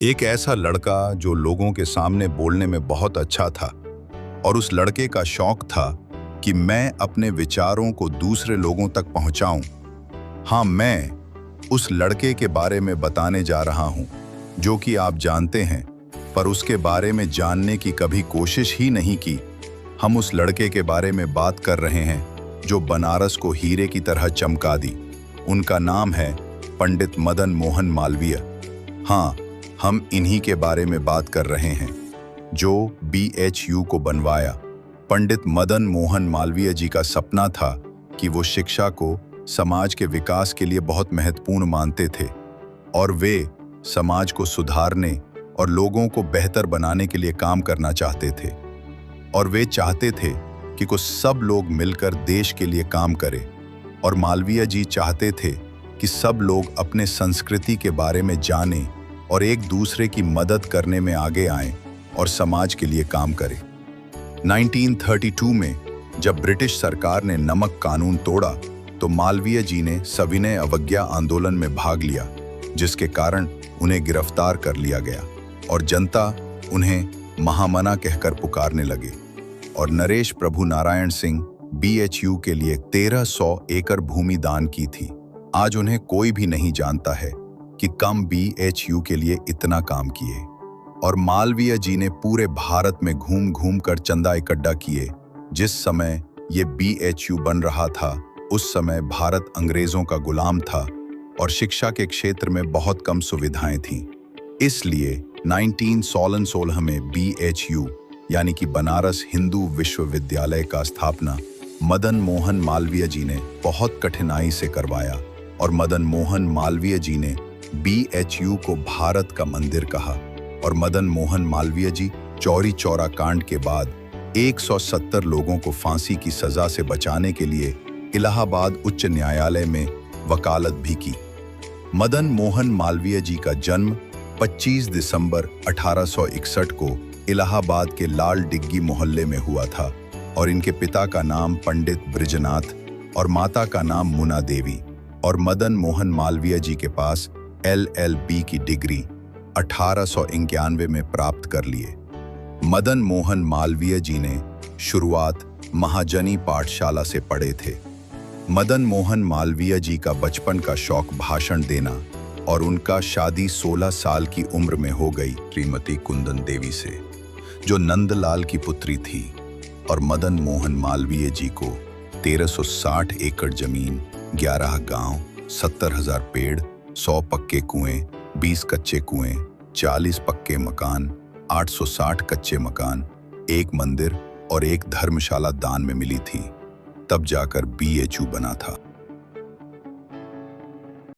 एक ऐसा लड़का जो लोगों के सामने बोलने में बहुत अच्छा था और उस लड़के का शौक था कि मैं अपने विचारों को दूसरे लोगों तक पहुंचाऊं। हाँ, मैं उस लड़के के बारे में बताने जा रहा हूं जो कि आप जानते हैं, पर उसके बारे में जानने की कभी कोशिश ही नहीं की। हम उस लड़के के बारे में बात कर रहे हैं जो बनारस को हीरे की तरह चमका दी। उनका नाम है पंडित मदन मोहन मालवीय। हाँ, हम इन्हीं के बारे में बात कर रहे हैं जो BHU को बनवाया। पंडित मदन मोहन मालवीय जी का सपना था कि वो शिक्षा को समाज के विकास के लिए बहुत महत्वपूर्ण मानते थे और वे समाज को सुधारने और लोगों को बेहतर बनाने के लिए काम करना चाहते थे। और वे चाहते थे कि कुछ सब लोग मिलकर देश के लिए काम करें। और मालवीय जी चाहते थे कि सब लोग अपने संस्कृति के बारे में जानें और एक दूसरे की मदद करने में आगे आएं और समाज के लिए काम करें। 1932 में जब ब्रिटिश सरकार ने नमक कानून तोड़ा तो मालवीय जी ने सविनय अवज्ञा आंदोलन में भाग लिया, जिसके कारण उन्हें गिरफ्तार कर लिया गया और जनता उन्हें महामना कहकर पुकारने लगे। और नरेश प्रभु नारायण सिंह BHU के लिए 1300 एकड़ भूमि दान की थी। आज उन्हें कोई भी नहीं जानता है कि कम BHU के लिए इतना काम किए। और मालवीय जी ने पूरे भारत में घूम घूम कर चंदा इकट्ठा किए। जिस समय ये BHU बन रहा था उस समय भारत अंग्रेजों का गुलाम था और शिक्षा के क्षेत्र में बहुत कम सुविधाएं थीं। इसलिए 1916 में BHU यानी कि बनारस हिंदू विश्वविद्यालय का स्थापना मदन मोहन मालवीय जी ने बहुत कठिनाई से करवाया। और मदन मोहन मालवीय जी ने BHU को भारत का मंदिर कहा। और मदन मोहन मालवीय जी चौरी चौरा कांड के बाद 170 लोगों को फांसी की सजा से बचाने के लिए इलाहाबाद उच्च न्यायालय में वकालत भी की। मदन मोहन मालवीय जी का जन्म 25 दिसंबर 1861 को इलाहाबाद के लाल डिग्गी मोहल्ले में हुआ था और इनके पिता का नाम पंडित ब्रिजनाथ और माता का नाम मुना देवी। और मदन मोहन मालवीय जी के पास LLB की डिग्री 1891 में प्राप्त कर लिए। मदन मोहन मालवीय जी ने शुरुआत महाजनी पाठशाला से पढ़े थे। मदन मोहन मालवीय जी का बचपन का शौक भाषण देना और उनका शादी 16 साल की उम्र में हो गई श्रीमती कुंदन देवी से, जो नंदलाल की पुत्री थी। और मदन मोहन मालवीय जी को 1360 एकड़ जमीन, 11 गांव, 70,000 पेड़, 100 पक्के कुएं, 20 कच्चे कुएं, 40 पक्के मकान, 860 कच्चे मकान, एक मंदिर और एक धर्मशाला दान में मिली थी। तब जाकर BHU बना था।